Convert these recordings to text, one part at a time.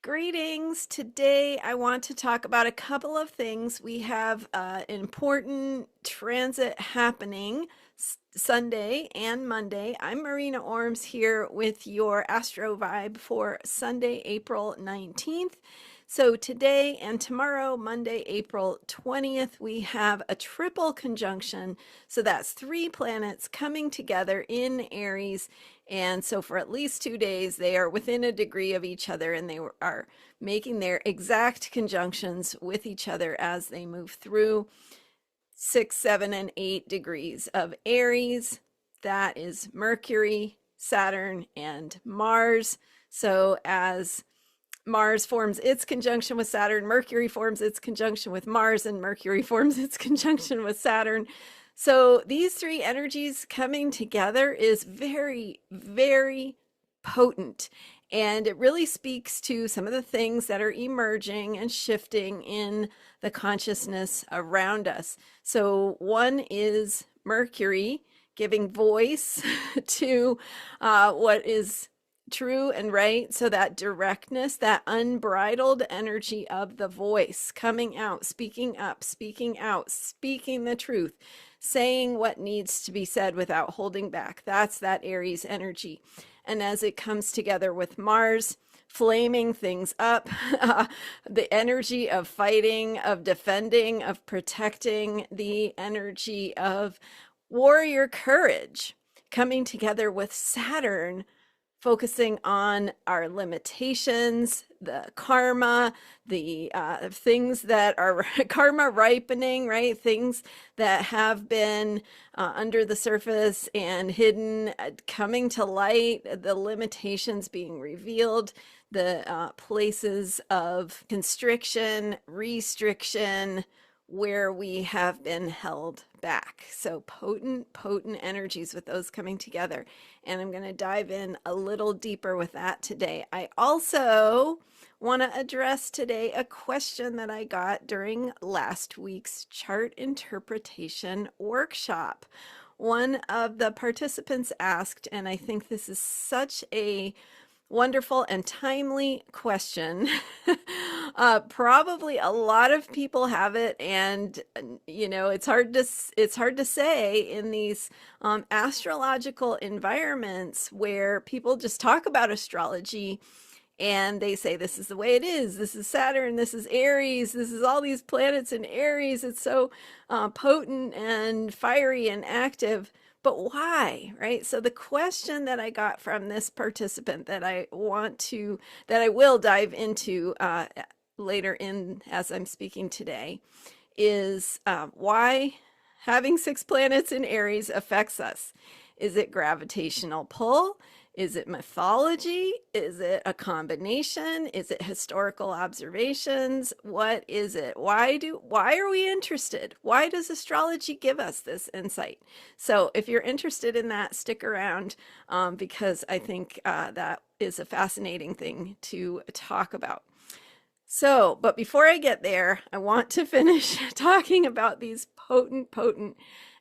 Greetings. Today I want to talk about a couple of things. We have an important transit happening Sunday and Monday. I'm Marina Orms here with your Astro Vibe for Sunday, April 19th. So today and tomorrow, Monday, April 20th, we have a triple conjunction. So that's three planets coming together in Aries. And so for at least 2 days, they are within a degree of each other and they are making their exact conjunctions with each other as they move through 6, 7, and 8 degrees of Aries. That is Mercury, Saturn, and Mars. So as Mars forms its conjunction with Saturn, Mercury forms its conjunction with Mars, and Mercury forms its conjunction with Saturn. So these three energies coming together is very, very potent. And it really speaks to some of the things that are emerging and shifting in the consciousness around us. So one is Mercury giving voice to what is true and right. So that directness, that unbridled energy of the voice coming out, speaking up, speaking out, speaking the truth, saying what needs to be said without holding back. That's that Aries energy. And as it comes together with Mars, flaming things up, the energy of fighting, of defending, of protecting, the energy of warrior courage coming together with Saturn, focusing on our limitations, the karma, the things that are karma ripening, right? Things that have been under the surface and hidden, coming to light, the limitations being revealed, the places of constriction, restriction, where we have been held back. So potent energies with those coming together. And I'm going to dive in a little deeper with that today. I also want to address today a question that I got during last week's chart interpretation workshop. One of the participants asked, and I think this is such a wonderful and timely question. Probably a lot of people have it, and it's hard to say in these astrological environments where people just talk about astrology and they say this is the way it is. This is Saturn. This is Aries. This is all these planets in Aries. It's so potent and fiery and active. But why, right? So the question that I got from this participant that I will dive into later in as I'm speaking today is why having 6 planets in Aries affects us. Is it gravitational pull? Is it mythology? Is it a combination? Is it historical observations? What is it? Why are we interested? Why does astrology give us this insight? So if you're interested in that, stick around because I think that is a fascinating thing to talk about. So, but before I get there, I want to finish talking about these potent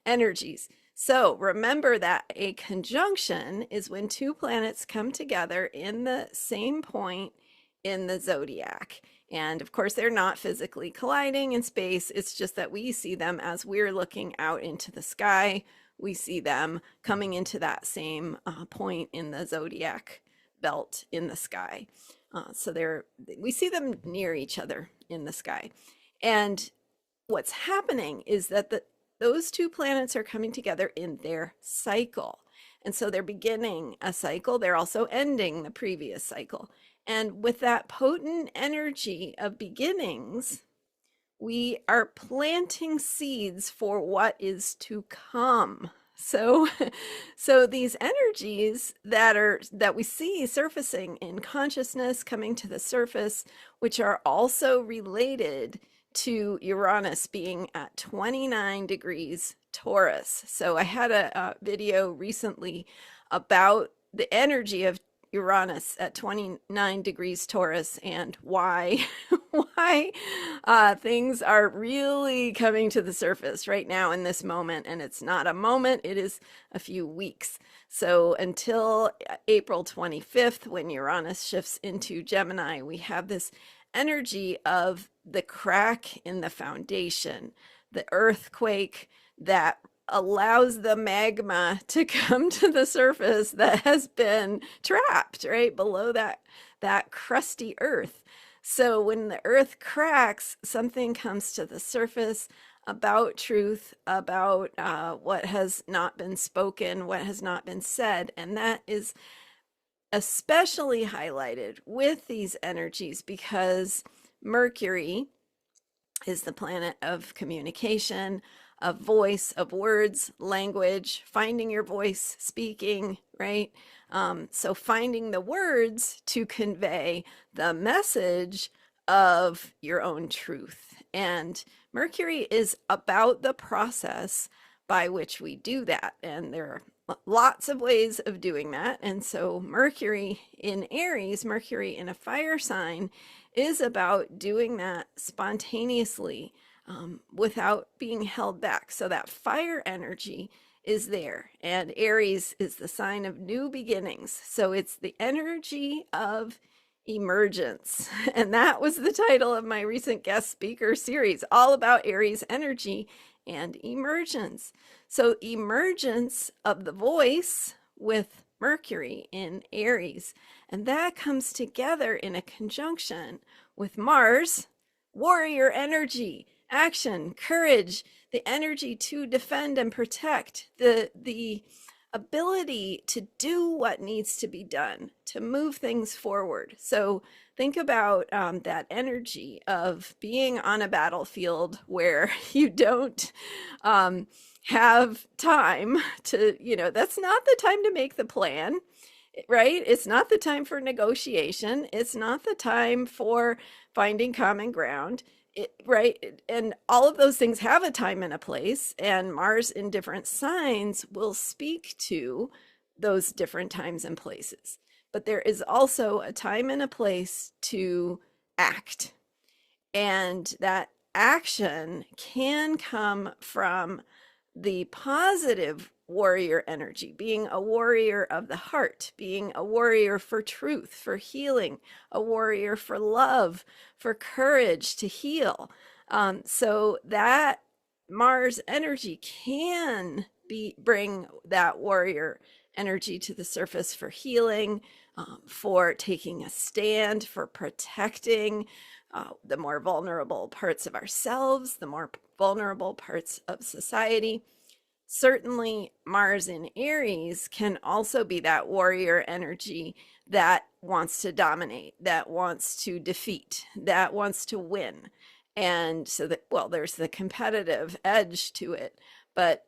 energies. So remember that a conjunction is when two planets come together in the same point in the zodiac. And of course, they're not physically colliding in space. It's just that we see them as we're looking out into the sky. We see them coming into that same point in the zodiac belt in the sky. So we see them near each other in the sky. And what's happening is that those two planets are coming together in their cycle. And so they're beginning a cycle. They're also ending the previous cycle. And with that potent energy of beginnings, we are planting seeds for what is to come. So these energies that we see surfacing in consciousness coming to the surface, which are also related to Uranus being at 29 degrees Taurus. So I had a video recently about the energy of Uranus at 29 degrees Taurus and why why things are really coming to the surface right now in this moment. And it's not a moment, it is a few weeks. So until April 25th, when Uranus shifts into Gemini, we have this energy of the crack in the foundation, the earthquake that allows the magma to come to the surface that has been trapped right below that crusty earth. So when the earth cracks, something comes to the surface about truth, about what has not been spoken, what has not been said. And that is especially highlighted with these energies because Mercury is the planet of communication, of voice, of words, language, finding your voice, speaking, right? So finding the words to convey the message of your own truth. And Mercury is about the process by which we do that. And there are lots of ways of doing that. And so Mercury in Aries, Mercury in a fire sign, is about doing that spontaneously without being held back. So that fire energy is there. And Aries is the sign of new beginnings. So it's the energy of emergence. And that was the title of my recent guest speaker series, all about Aries energy and emergence. So emergence of the voice with Mercury in Aries. And that comes together in a conjunction with Mars, warrior energy, action, courage, the energy to defend and protect, the ability to do what needs to be done, to move things forward. So think about that energy of being on a battlefield where you don't have time to, that's not the time to make the plan, right? It's not the time for negotiation. It's not the time for finding common ground. Right? And all of those things have a time and a place, and Mars in different signs will speak to those different times and places. But there is also a time and a place to act. And that action can come from the positive warrior energy, being a warrior of the heart, being a warrior for truth, for healing, a warrior for love, for courage to heal. So that Mars energy can bring that warrior energy to the surface for healing, for taking a stand, for protecting the more vulnerable parts of ourselves, the more vulnerable parts of society. Certainly, Mars in Aries can also be that warrior energy that wants to dominate, that wants to defeat, that wants to win. And so that, well, there's the competitive edge to it, but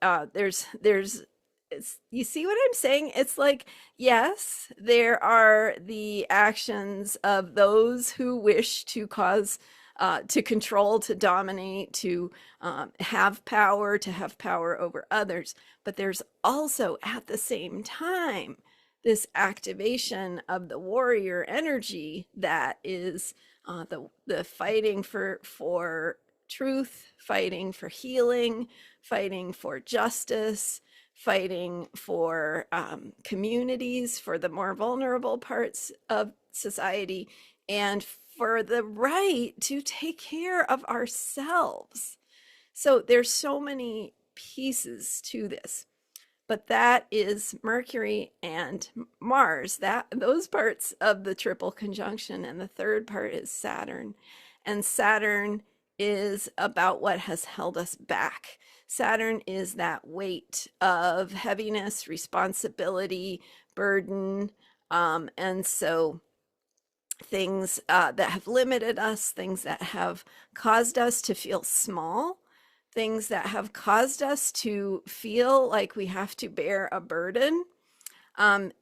you see what I'm saying? It's like, yes, there are the actions of those who wish to cause, to control, to dominate, to have power over others. But there's also at the same time this activation of the warrior energy that is the fighting for truth, fighting for healing, fighting for justice, fighting for communities, for the more vulnerable parts of society, and for the right to take care of ourselves. So there's so many pieces to this, but that is Mercury and Mars, those parts of the triple conjunction. And the third part is Saturn. And Saturn is about what has held us back. Saturn is that weight of heaviness, responsibility, burden. And so things that have limited us, things that have caused us to feel small, things that have caused us to feel like we have to bear a burden. And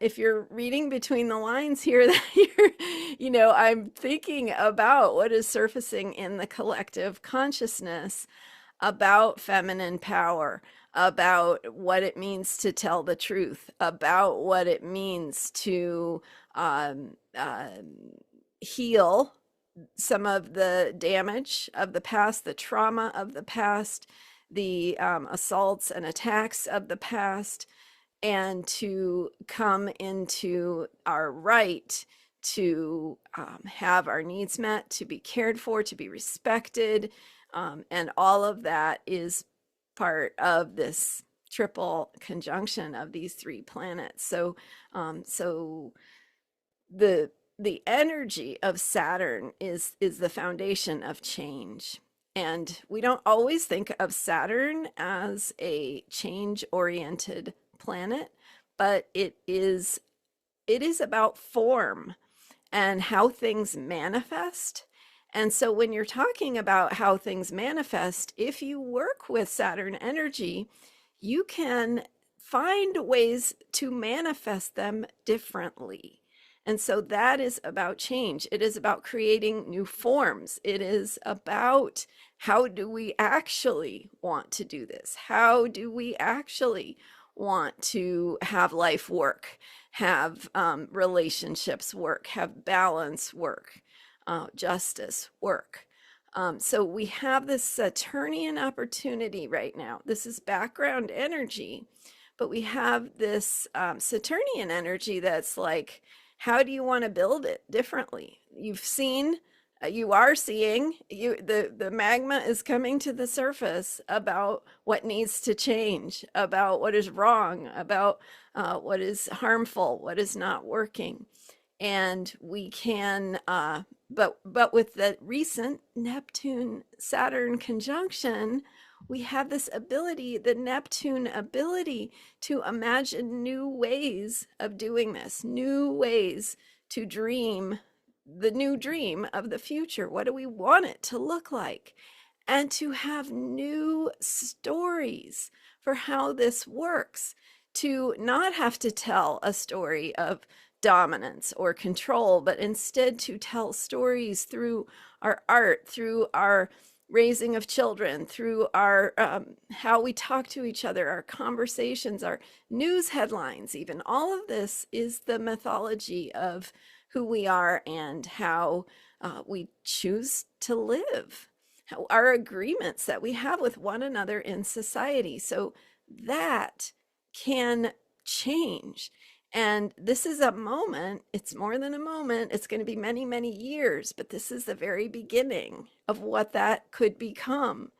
if you're reading between the lines here, that I'm thinking about what is surfacing in the collective consciousness about feminine power, about what it means to tell the truth, about what it means to heal some of the damage of the past, the trauma of the past, the assaults and attacks of the past, and to come into our right to have our needs met, to be cared for, to be respected. And all of that is part of this triple conjunction of these three planets. So the energy of Saturn is the foundation of change. And we don't always think of Saturn as a change oriented planet, but it is about form and how things manifest. And so when you're talking about how things manifest, if you work with Saturn energy, you can find ways to manifest them differently. And so that is about change. It is about creating new forms. It is about how do we actually want to do this? How do we actually want to have life work, have relationships work, have balance work, justice work? So we have this Saturnian opportunity right now. This is background energy, but we have this Saturnian energy that's like, how do you want to build it differently? You are seeing the magma is coming to the surface about what needs to change, about what is wrong, about what is harmful, what is not working. And we can but with the recent Neptune Saturn conjunction, we have this ability, the Neptune ability, to imagine new ways of doing this, new ways to dream the new dream of the future. What do we want it to look like? And to have new stories for how this works, to not have to tell a story of dominance or control, but instead to tell stories through our art, through our raising of children, through our how we talk to each other, our conversations, our news headlines. Even all of this is the mythology of who we are and how we choose to live, our agreements that we have with one another in society. So that can change. And this is a moment, it's more than a moment, it's going to be many, many years, but this is the very beginning of what that could become,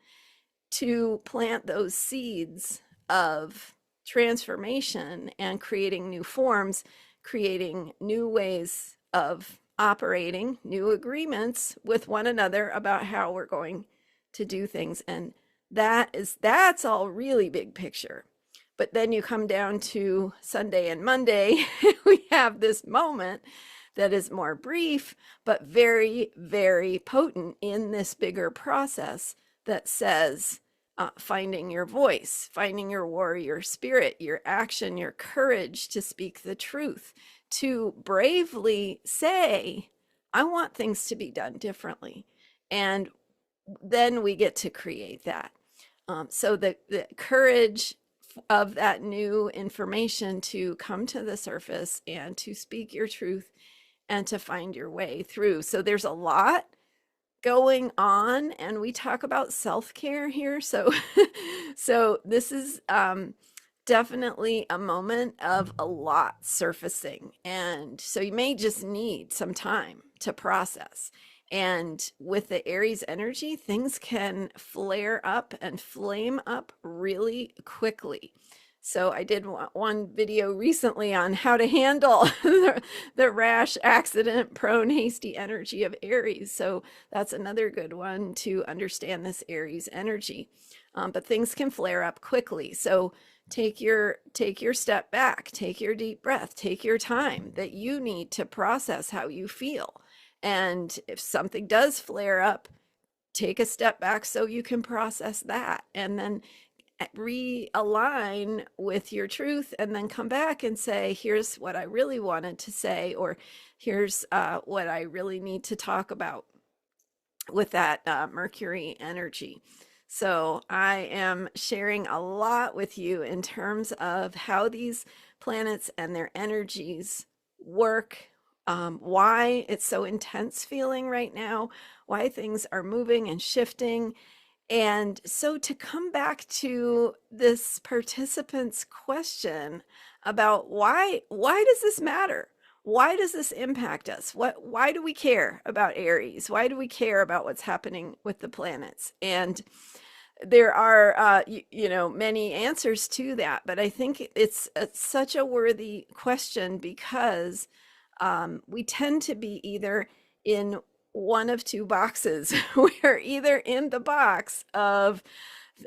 to plant those seeds of transformation and creating new forms, creating new ways of operating, new agreements with one another about how we're going to do things. And that's all really big picture. But then you come down to Sunday and Monday, we have this moment that is more brief, but very, very potent in this bigger process that says finding your voice, finding your warrior spirit, your action, your courage to speak the truth, to bravely say, I want things to be done differently. And then we get to create that. So the courage of that new information to come to the surface and to speak your truth and to find your way through. So there's a lot going on, and we talk about self-care here. So so this is definitely a moment of a lot surfacing, and so you may just need some time to process. And with the Aries energy, things can flare up and flame up really quickly. So I did one video recently on how to handle the rash, accident prone, hasty energy of Aries. So that's another good one to understand this Aries energy. But things can flare up quickly. So take your step back, take your deep breath, take your time that you need to process how you feel. And if something does flare up, take a step back so you can process that, and then realign with your truth, and then come back and say, here's what I really wanted to say, or here's what I really need to talk about with that Mercury energy. So I am sharing a lot with you in terms of how these planets and their energies work why it's so intense feeling right now, why things are moving and shifting. And so to come back to this participant's question about why does this matter? Why does this impact us? Why do we care about Aries? Why do we care about what's happening with the planets? And there are many answers to that, but I think it's such a worthy question because we tend to be either in one of two boxes. We're either in the box of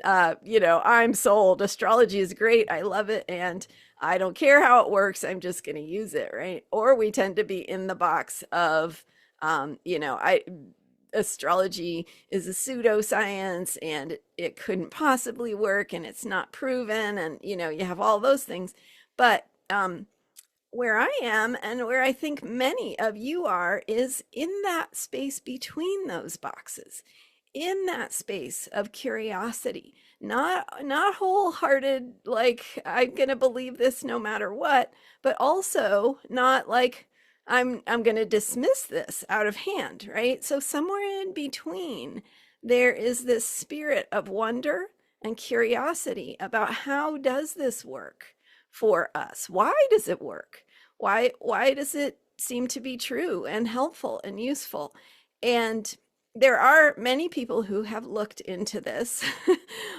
I'm sold, astrology is great, I love it, and I don't care how it works, I'm just going to use it, right? Or we tend to be in the box of I astrology is a pseudoscience and it couldn't possibly work and it's not proven, and you have all those things. But where I am and where I think many of you are is in that space between those boxes, in that space of curiosity, not wholehearted, like I'm going to believe this no matter what, but also not like I'm going to dismiss this out of hand, right? So somewhere in between, there is this spirit of wonder and curiosity about how does this work for us? Why does it work? Why does it seem to be true and helpful and useful? And there are many people who have looked into this.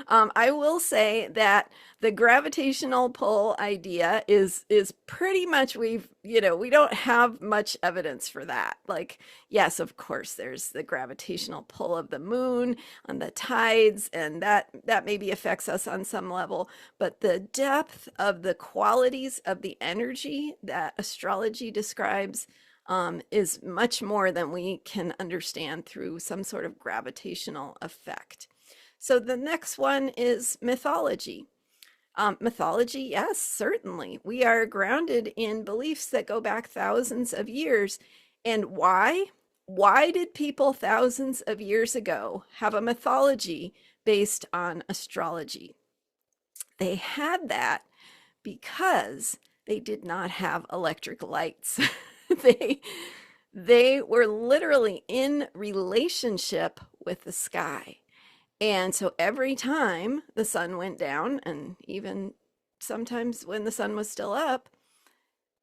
I will say that the gravitational pull idea is pretty much we don't have much evidence for that. Like, yes, of course, there's the gravitational pull of the moon on the tides, and that maybe affects us on some level. But the depth of the qualities of the energy that astrology describes is much more than we can understand through some sort of gravitational effect. So the next one is mythology. Mythology, yes, certainly. We are grounded in beliefs that go back thousands of years. And why? Why did people thousands of years ago have a mythology based on astrology? They had that because they did not have electric lights. they were literally in relationship with the sky. And so every time the sun went down, and even sometimes when the sun was still up,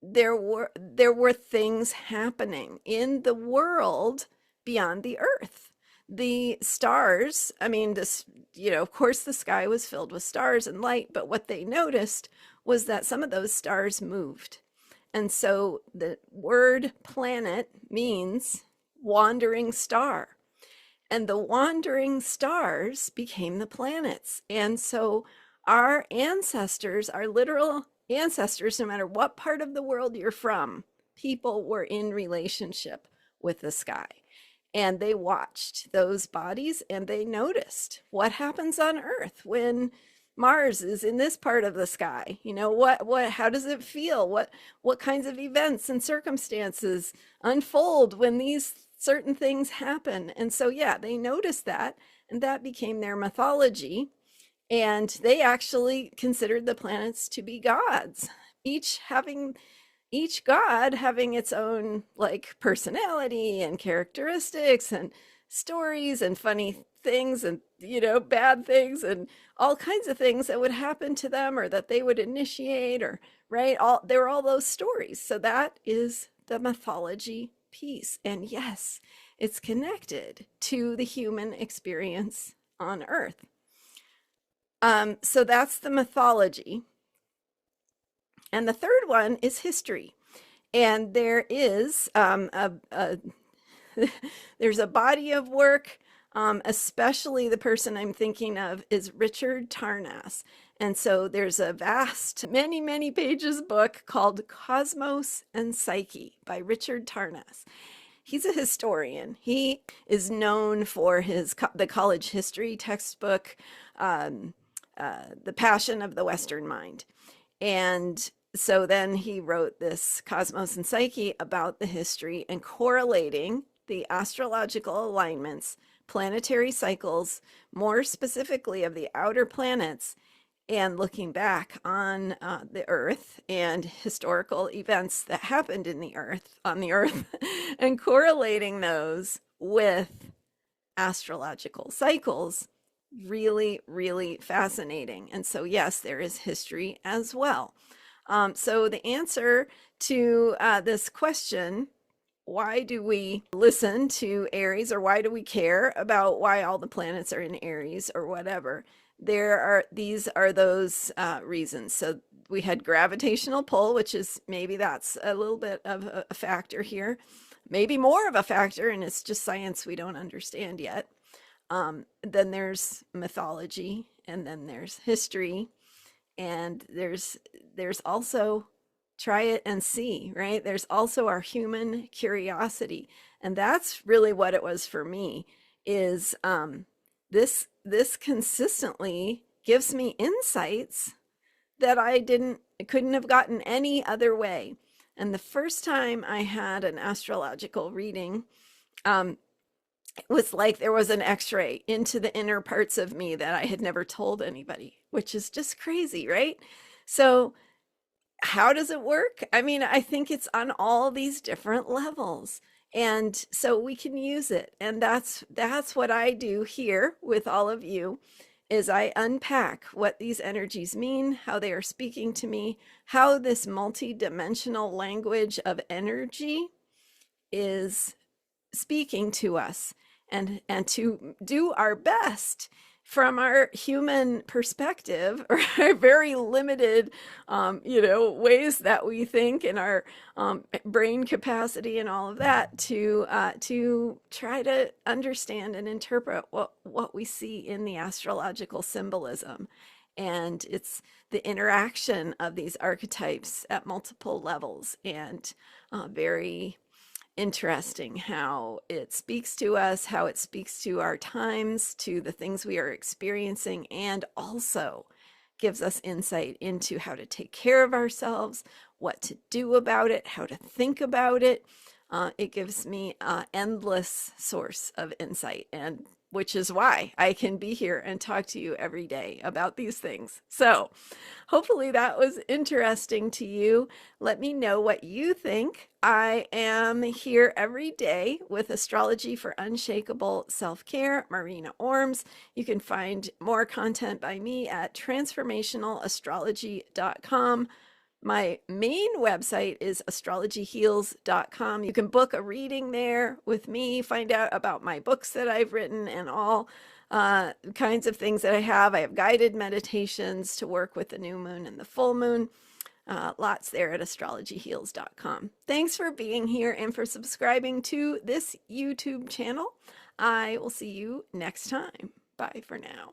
there were things happening in the world beyond the earth. The stars, I mean, this, of course the sky was filled with stars and light, but what they noticed was that some of those stars moved. And so the word planet means wandering star. And the wandering stars became the planets. And so our ancestors, our literal ancestors, no matter what part of the world you're from, people were in relationship with the sky. And they watched those bodies and they noticed what happens on Earth when Mars is in this part of the sky. How does it feel? What kinds of events and circumstances unfold when these certain things happen? And so, yeah, they noticed that, and that became their mythology. And they actually considered the planets to be gods, each god having its own like personality and characteristics and stories and funny things and bad things and all kinds of things that would happen to them or that they would initiate, or right, there were all those stories. So that is the mythology piece. And yes, it's connected to the human experience on Earth. So that's the mythology. And the third one is history. And there is there's a body of work, especially the person I'm thinking of is Richard Tarnas. And so there's a vast, many, many pages book called Cosmos and Psyche by Richard Tarnas. He's a historian. He is known for the college history textbook, The Passion of the Western Mind. And so then he wrote this Cosmos and Psyche about the history and correlating the astrological alignments, planetary cycles, more specifically of the outer planets, and looking back on the earth and historical events that happened in the earth on the earth and correlating those with astrological cycles. Really, really fascinating. And so, yes, there is history as well. So the answer to this question, why do we listen to Aries, or why do we care about why all the planets are in Aries or whatever? These are those reasons. So we had gravitational pull, which is, maybe that's a little bit of a factor here, maybe more of a factor, and it's just science we don't understand yet. Then there's mythology, and then there's history, and there's also try it and see, right? There's also our human curiosity, and that's really what it was for me. Is this consistently gives me insights that I couldn't have gotten any other way. And the first time I had an astrological reading, it was like there was an x-ray into the inner parts of me that I had never told anybody, which is just crazy, right? So how does it work? I mean, I think it's on all these different levels. And so we can use it. And that's what I do here with all of you, is I unpack what these energies mean, how they are speaking to me, how this multi-dimensional language of energy is speaking to us, and to do our best from our human perspective, or our very limited ways that we think, and our brain capacity and all of that, to try to understand and interpret what we see in the astrological symbolism. And it's the interaction of these archetypes at multiple levels, and very interesting how it speaks to us, how it speaks to our times, to the things we are experiencing, and also gives us insight into how to take care of ourselves, what to do about it, how to think about it. It gives me an endless source of insight, and which is why I can be here and talk to you every day about these things. So hopefully that was interesting to you. Let me know what you think. I am here every day with Astrology for Unshakable Self-Care, Marina Orms. You can find more content by me at transformationalastrology.com. My main website is astrologyheals.com. You can book a reading there with me, find out about my books that I've written, and all kinds of things that I have. I have guided meditations to work with the new moon and the full moon. Lots there at astrologyheals.com. Thanks for being here and for subscribing to this YouTube channel. I will see you next time. Bye for now.